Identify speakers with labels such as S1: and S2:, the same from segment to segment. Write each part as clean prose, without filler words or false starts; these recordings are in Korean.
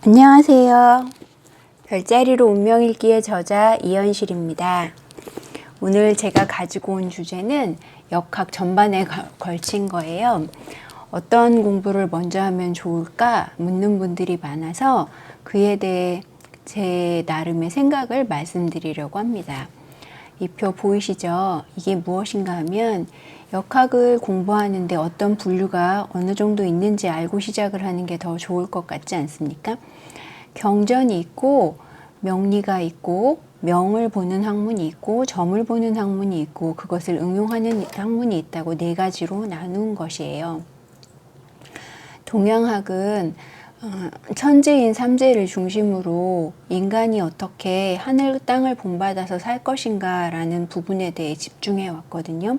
S1: 안녕하세요. 별자리로 운명일기의 저자 이현실입니다. 오늘 제가 가지고 온 주제는 역학 전반에 걸친 거예요. 어떤 공부를 먼저 하면 좋을까 묻는 분들이 많아서 그에 대해 제 나름의 생각을 말씀드리려고 합니다. 이 표 보이시죠? 이게 무엇인가 하면 역학을 공부하는데 어떤 분류가 어느 정도 있는지 알고 시작을 하는 게 더 좋을 것 같지 않습니까? 경전이 있고 명리가 있고 명을 보는 학문이 있고 점을 보는 학문이 있고 그것을 응용하는 학문이 있다고 네 가지로 나눈 것이에요. 동양학은 천재인 삼재를 중심으로 인간이 어떻게 하늘 땅을 본받아서 살 것인가 라는 부분에 대해 집중해 왔거든요.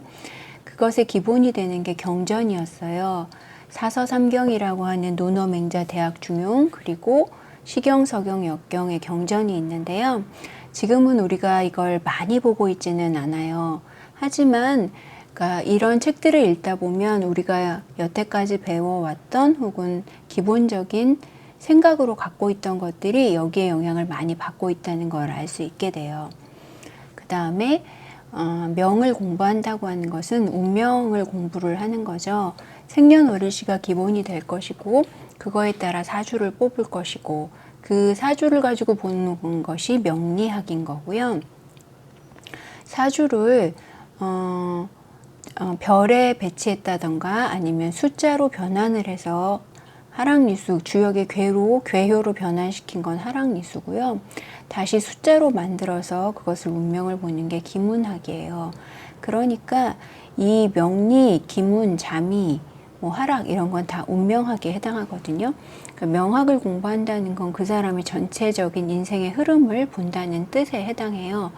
S1: 그것의 기본이 되는 게 경전이었어요. 사서삼경이라고 하는 논어맹자 대학중용 그리고 시경, 서경, 역경의 경전이 있는데요. 지금은 우리가 이걸 많이 보고 있지는 않아요. 하지만 그러니까 이런 책들을 읽다 보면 우리가 여태까지 배워왔던 혹은 기본적인 생각으로 갖고 있던 것들이 여기에 영향을 많이 받고 있다는 걸 알 수 있게 돼요. 그 다음에 명을 공부한다고 하는 것은 운명을 공부를 하는 거죠. 생년월일시가 기본이 될 것이고 그거에 따라 사주를 뽑을 것이고 그 사주를 가지고 보는 것이 명리학인 거고요. 사주를 별에 배치했다던가 아니면 숫자로 변환을 해서 하락리수, 주역의 괴효로 변환시킨 건 하락리수고요. 다시 숫자로 만들어서 그것을 운명을 보는 게 기문학이에요. 그러니까 이 명리, 기문, 자미, 하락 이런 건 다 운명학에 해당하거든요. 그러니까 명학을 공부한다는 건 그 사람의 전체적인 인생의 흐름을 본다는 뜻에 해당해요.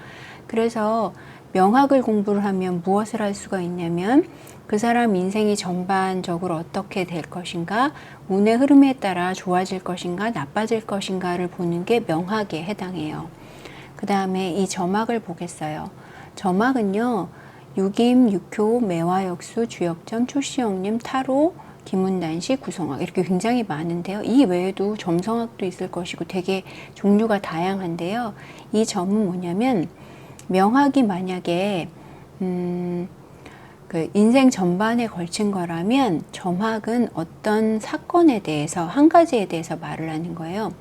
S1: 그래서 명학을 공부를 하면 무엇을 할 수가 있냐면 그 사람 인생이 전반적으로 어떻게 될 것인가, 운의 흐름에 따라 좋아질 것인가, 나빠질 것인가를 보는 게 명학에 해당해요. 그 다음에 이 점학을 보겠어요. 점학은요, 육임, 육효, 매화역수, 주역점, 초시역림, 타로, 기문단시, 구성학 이렇게 굉장히 많은데요. 이 외에도 점성학도 있을 것이고 되게 종류가 다양한데요. 이 점은 뭐냐면 명학이 만약에 그 인생 전반에 걸친 거라면 점학은 어떤 사건에 대해서 한 가지에 대해서 말을 하는 거예요.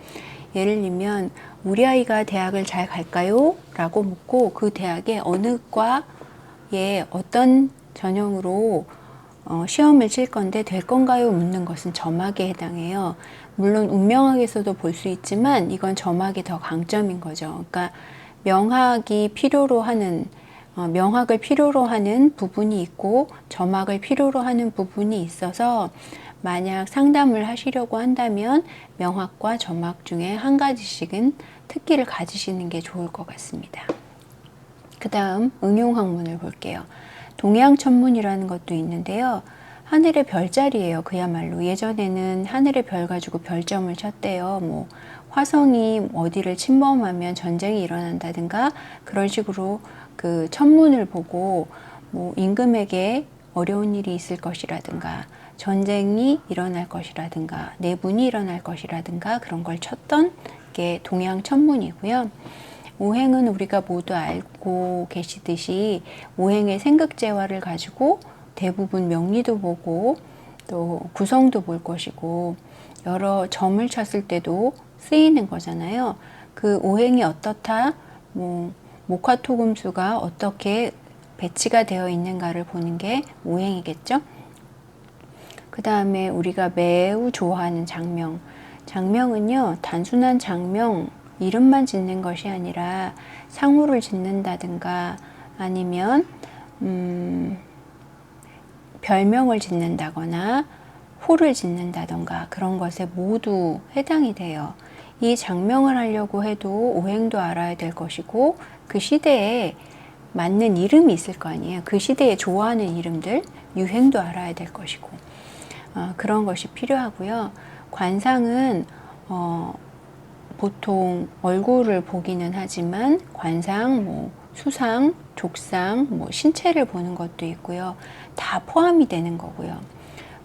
S1: 예를 들면 우리 아이가 대학을 잘 갈까요? 라고 묻고 그 대학에 어느 과에 어떤 전형으로 시험을 칠 건데 될 건가요? 묻는 것은 점학에 해당해요. 물론 운명학에서도 볼 수 있지만 이건 점학이 더 강점인 거죠. 그러니까 명학을 필요로 하는 부분이 있고 점학을 필요로 하는 부분이 있어서 만약 상담을 하시려고 한다면 명학과 점학 중에 한 가지씩은 특기를 가지시는 게 좋을 것 같습니다. 그 다음 응용학문을 볼게요. 동양천문이라는 것도 있는데요. 하늘의 별자리예요. 그야말로 예전에는 하늘의 별 가지고 별점을 쳤대요. 화성이 어디를 침범하면 전쟁이 일어난다든가 그런 식으로 그 천문을 보고 임금에게 어려운 일이 있을 것이라든가 전쟁이 일어날 것이라든가 내분이 일어날 것이라든가 그런 걸 쳤던 게 동양 천문이고요. 오행은 우리가 모두 알고 계시듯이 오행의 생극재화를 가지고 대부분 명리도 보고 또 구성도 볼 것이고 여러 점을 쳤을 때도 쓰이는 거잖아요. 그 오행이 어떻다, 목화토금수가 어떻게 배치가 되어 있는가를 보는 게 오행이겠죠. 그 다음에 우리가 매우 좋아하는 장명. 장명은요, 단순한 장명, 이름만 짓는 것이 아니라 상호를 짓는다든가 아니면 별명을 짓는다거나 호를 짓는다던가 그런 것에 모두 해당이 돼요. 이 장명을 하려고 해도 오행도 알아야 될 것이고 그 시대에 맞는 이름이 있을 거 아니에요. 그 시대에 좋아하는 이름들, 유행도 알아야 될 것이고 그런 것이 필요하고요. 관상은 보통 얼굴을 보기는 하지만 관상, 수상, 족상, 신체를 보는 것도 있고요. 다 포함이 되는 거고요.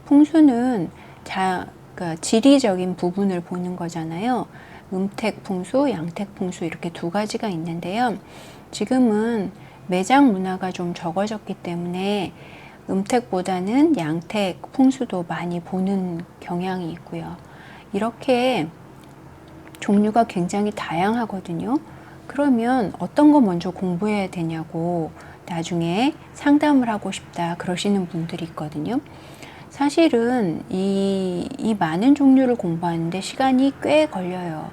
S1: 풍수는 그러니까 지리적인 부분을 보는 거잖아요. 음택풍수, 양택풍수 이렇게 두 가지가 있는데요. 지금은 매장 문화가 좀 적어졌기 때문에 음택보다는 양택 풍수도 많이 보는 경향이 있고요. 이렇게 종류가 굉장히 다양하거든요. 그러면 어떤 거 먼저 공부해야 되냐고 나중에 상담을 하고 싶다 그러시는 분들이 있거든요. 사실은 이 많은 종류를 공부하는데 시간이 꽤 걸려요.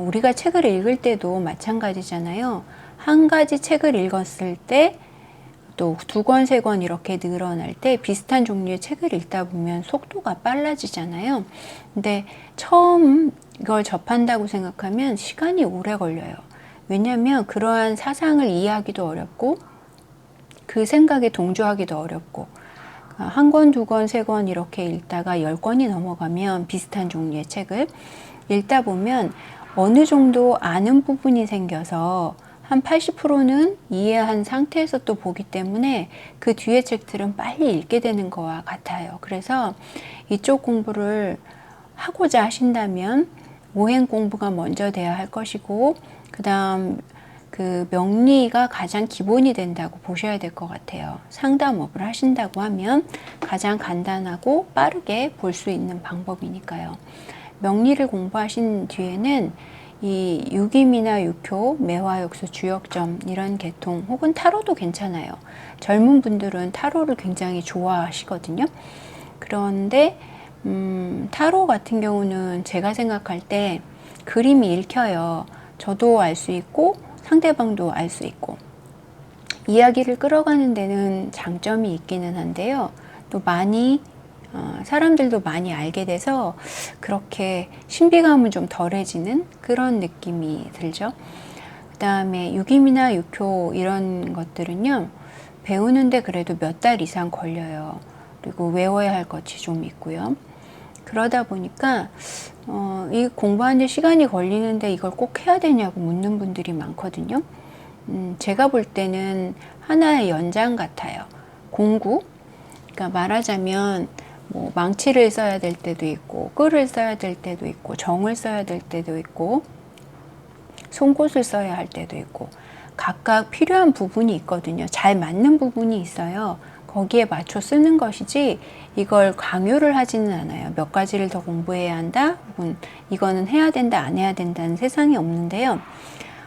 S1: 우리가 책을 읽을 때도 마찬가지잖아요. 한 가지 책을 읽었을 때 또 두 권, 세 권 이렇게 늘어날 때 비슷한 종류의 책을 읽다 보면 속도가 빨라지잖아요. 근데 처음 이걸 접한다고 생각하면 시간이 오래 걸려요. 왜냐하면 그러한 사상을 이해하기도 어렵고 그 생각에 동조하기도 어렵고 한 권, 두 권, 세 권 이렇게 읽다가 10권이 넘어가면 비슷한 종류의 책을 읽다 보면 어느 정도 아는 부분이 생겨서 한 80%는 이해한 상태에서 또 보기 때문에 그 뒤에 책들은 빨리 읽게 되는 거와 같아요. 그래서 이쪽 공부를 하고자 하신다면 오행 공부가 먼저 돼야 할 것이고 그 다음 그 명리가 가장 기본이 된다고 보셔야 될 것 같아요. 상담업을 하신다고 하면 가장 간단하고 빠르게 볼 수 있는 방법이니까요. 명리를 공부하신 뒤에는 이 유기미나 육효, 매화역수, 주역점 이런 계통 혹은 타로도 괜찮아요. 젊은 분들은 타로를 굉장히 좋아하시거든요. 그런데 타로 같은 경우는 제가 생각할 때 그림이 읽혀요. 저도 알 수 있고 상대방도 알 수 있고 이야기를 끌어가는 데는 장점이 있기는 한데요. 또 많이 사람들도 많이 알게 돼서 그렇게 신비감은 좀 덜해지는 그런 느낌이 들죠. 그 다음에 유기미나 육효 이런 것들은요. 배우는데 그래도 몇 달 이상 걸려요. 그리고 외워야 할 것이 좀 있고요. 그러다 보니까 이 공부하는데 시간이 걸리는데 이걸 꼭 해야 되냐고 묻는 분들이 많거든요. 제가 볼 때는 하나의 연장 같아요. 공구. 그러니까 말하자면 뭐 망치를 써야 될 때도 있고 끌을 써야 될 때도 있고 정을 써야 될 때도 있고 송곳을 써야 할 때도 있고 각각 필요한 부분이 있거든요. 잘 맞는 부분이 있어요. 거기에 맞춰 쓰는 것이지 이걸 강요를 하지는 않아요. 몇 가지를 더 공부해야 한다 혹은 이거는 해야 된다 안 해야 된다는 세상이 없는데요.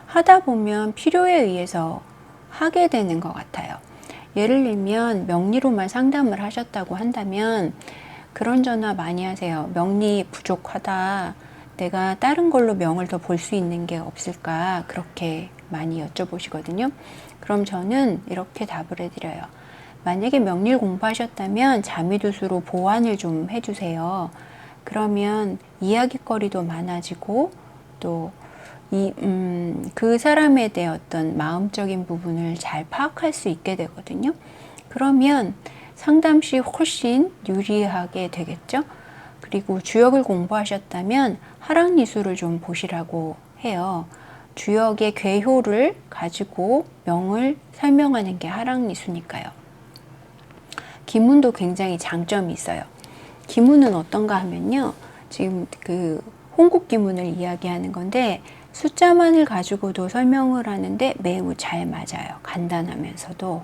S1: 하다 보면 필요에 의해서 하게 되는 것 같아요. 예를 들면 명리로만 상담을 하셨다고 한다면 그런 전화 많이 하세요. 명리 부족하다. 내가 다른 걸로 명을 더 볼 수 있는 게 없을까? 그렇게 많이 여쭤보시거든요. 그럼 저는 이렇게 답을 해드려요. 만약에 명리를 공부하셨다면 자미두수로 보완을 좀 해주세요. 그러면 이야기거리도 많아지고 또 그 사람에 대해 어떤 마음적인 부분을 잘 파악할 수 있게 되거든요. 그러면 상담 시 훨씬 유리하게 되겠죠. 그리고 주역을 공부하셨다면 하락리수를 좀 보시라고 해요. 주역의 괴효를 가지고 명을 설명하는 게 하락리수니까요. 기문도 굉장히 장점이 있어요. 기문은 어떤가 하면요. 지금 그 홍국기문을 이야기하는 건데 숫자만을 가지고도 설명을 하는데 매우 잘 맞아요. 간단하면서도.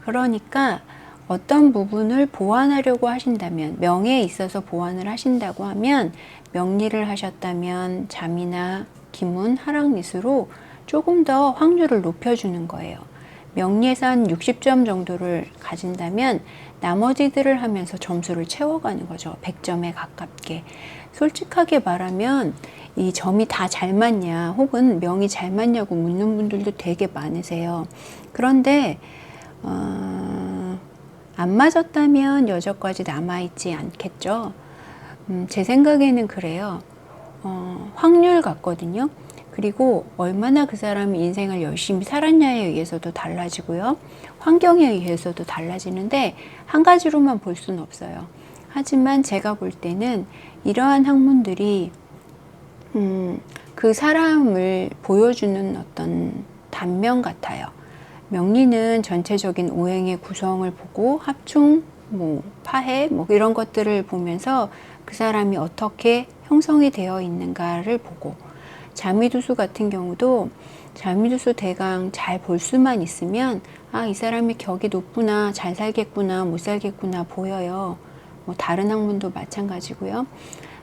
S1: 그러니까 어떤 부분을 보완하려고 하신다면 명에 있어서 보완을 하신다고 하면 명리를 하셨다면 잠이나 기문, 하락리수로 조금 더 확률을 높여주는 거예요. 명리에서 한 60점 정도를 가진다면 나머지들을 하면서 점수를 채워가는 거죠. 100점에 가깝게. 솔직하게 말하면 이 점이 다 잘 맞냐 혹은 명이 잘 맞냐고 묻는 분들도 되게 많으세요. 그런데 안 맞았다면 여전까지 남아있지 않겠죠. 제 생각에는 그래요. 확률 같거든요. 그리고 얼마나 그 사람이 인생을 열심히 살았냐에 의해서도 달라지고요. 환경에 의해서도 달라지는데 한 가지로만 볼 수는 없어요. 하지만 제가 볼 때는 이러한 학문들이 그 사람을 보여주는 어떤 단면 같아요. 명리는 전체적인 오행의 구성을 보고 합충, 파해 이런 것들을 보면서 그 사람이 어떻게 형성이 되어 있는가를 보고, 자미두수 같은 경우도 자미두수 대강 잘 볼 수만 있으면 아, 이 사람이 격이 높구나, 잘 살겠구나, 못 살겠구나 보여요. 뭐 다른 학문도 마찬가지고요.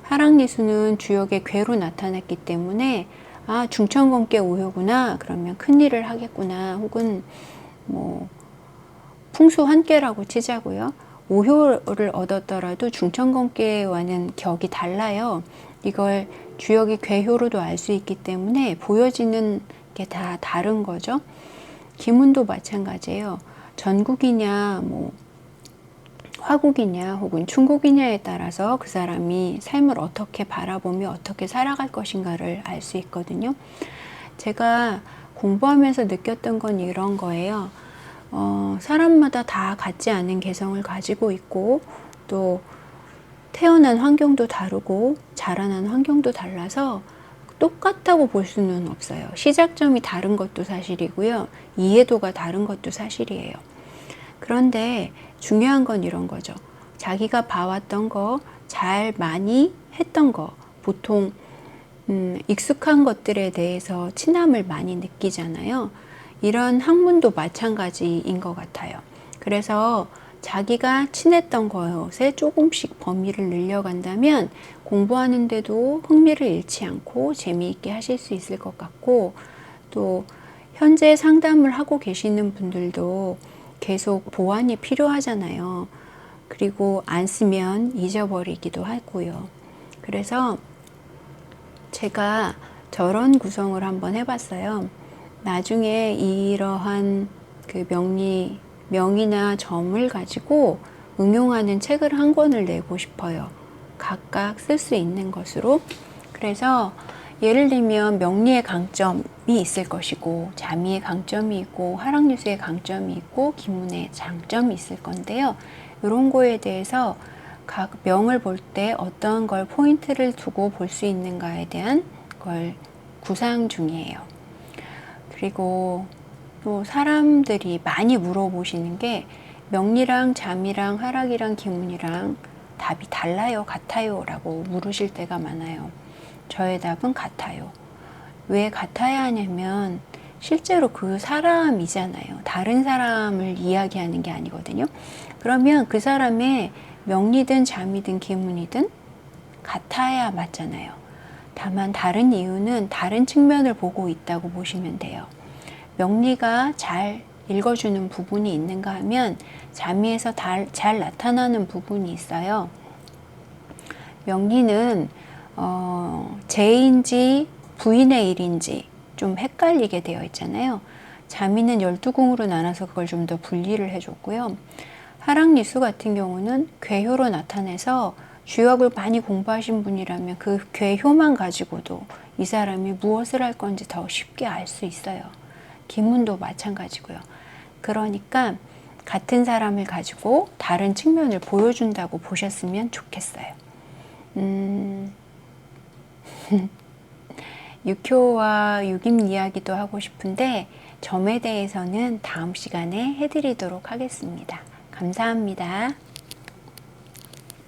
S1: 하락리수는 주역의 괴로 나타났기 때문에 아, 중천건께 오효구나, 그러면 큰일을 하겠구나, 혹은 뭐 풍수한계라고 치자고요. 오효를 얻었더라도 중천건계와는 격이 달라요. 이걸 주역의 괴효로도 알 수 있기 때문에 보여지는 게 다 다른 거죠. 기문도 마찬가지예요. 전국이냐 뭐 화국이냐 혹은 충국이냐에 따라서 그 사람이 삶을 어떻게 바라보며 어떻게 살아갈 것인가를 알 수 있거든요. 제가 공부하면서 느꼈던 건 이런 거예요. 사람마다 다 같지 않은 개성을 가지고 있고, 또 태어난 환경도 다르고 자라난 환경도 달라서 똑같다고 볼 수는 없어요. 시작점이 다른 것도 사실이고요. 이해도가 다른 것도 사실이에요. 그런데 중요한 건 이런 거죠. 자기가 봐왔던 거, 잘 많이 했던 거, 보통 익숙한 것들에 대해서 친함을 많이 느끼잖아요. 이런 학문도 마찬가지인 것 같아요. 그래서 자기가 친했던 것에 조금씩 범위를 늘려간다면 공부하는데도 흥미를 잃지 않고 재미있게 하실 수 있을 것 같고, 또 현재 상담을 하고 계시는 분들도 계속 보완이 필요하잖아요. 그리고 안 쓰면 잊어버리기도 하고요. 그래서 제가 저런 구성을 한번 해봤어요. 나중에 이러한 그 명이나 점을 가지고 응용하는 책을 한 권을 내고 싶어요. 각각 쓸 수 있는 것으로. 그래서 예를 들면 명리의 강점이 있을 것이고, 자미의 강점이 있고, 하락유수의 강점이 있고, 기문의 장점이 있을 건데요. 이런 거에 대해서 각 명을 볼 때 어떤 걸 포인트를 두고 볼 수 있는가에 대한 걸 구상 중이에요. 그리고 또 사람들이 많이 물어보시는 게 명리랑 자미랑 하락이랑 기문이랑 답이 달라요, 같아요? 라고 물으실 때가 많아요. 저의 답은 같아요. 왜 같아야 하냐면 실제로 그 사람이잖아요. 다른 사람을 이야기하는 게 아니거든요. 그러면 그 사람의 명리든 자미든 기문이든 같아야 맞잖아요. 다만 다른 이유는 다른 측면을 보고 있다고 보시면 돼요. 명리가 잘 읽어주는 부분이 있는가 하면 자미에서 잘 나타나는 부분이 있어요. 명리는 제인지 부인의 일인지 좀 헷갈리게 되어 있잖아요. 자미는 12궁으로 나눠서 그걸 좀 더 분리를 해줬고요. 하락리수 같은 경우는 괴효로 나타내서 주역을 많이 공부하신 분이라면 그 괴효만 가지고도 이 사람이 무엇을 할 건지 더 쉽게 알 수 있어요. 기문도 마찬가지고요. 그러니까 같은 사람을 가지고 다른 측면을 보여준다고 보셨으면 좋겠어요. 육효와 육임 이야기도 하고 싶은데 점에 대해서는 다음 시간에 해드리도록 하겠습니다. 감사합니다.